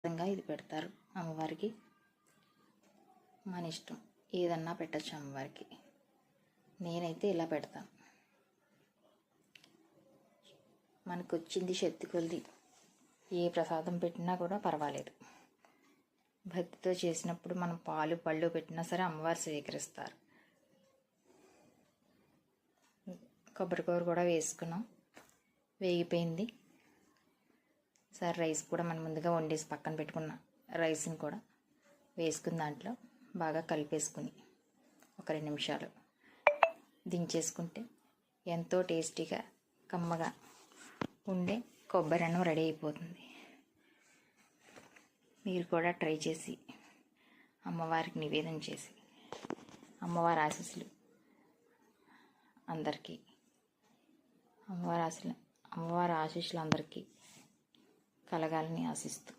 విధంగా ఇది పెడతారు అమ్మవారికి. మన ఇష్టం, ఏదన్నా పెట్టచ్చు అమ్మవారికి. నేనైతే ఇలా పెడతాను. మనకు వచ్చింది శక్తి కొలిది ఏ ప్రసాదం పెట్టినా కూడా పర్వాలేదు. భక్తితో చేసినప్పుడు మనం పాలు పళ్ళు పెట్టినా సరే అమ్మవారు స్వీకరిస్తారు. కొబ్బరికూర కూడా వేసుకున్నాం, వేగిపోయింది. సరే రైస్ కూడా మనం ముందుగా వండేసి పక్కన పెట్టుకున్న రైస్ని కూడా వేసుకుని దాంట్లో బాగా కలిపేసుకుని ఒక 2 నిమిషాలు దించేసుకుంటే ఎంతో టేస్టీగా కమ్మగా ఉండే కొబ్బరి అన్నం రెడీ అయిపోతుంది. మీరు కూడా ట్రై చేసి అమ్మవారికి నివేదన చేసి అమ్మవారి ఆశీస్సులు అందరికీ, అమ్మవారి ఆశీస్సులు అందరికీ కలగాలని ఆశిస్తూ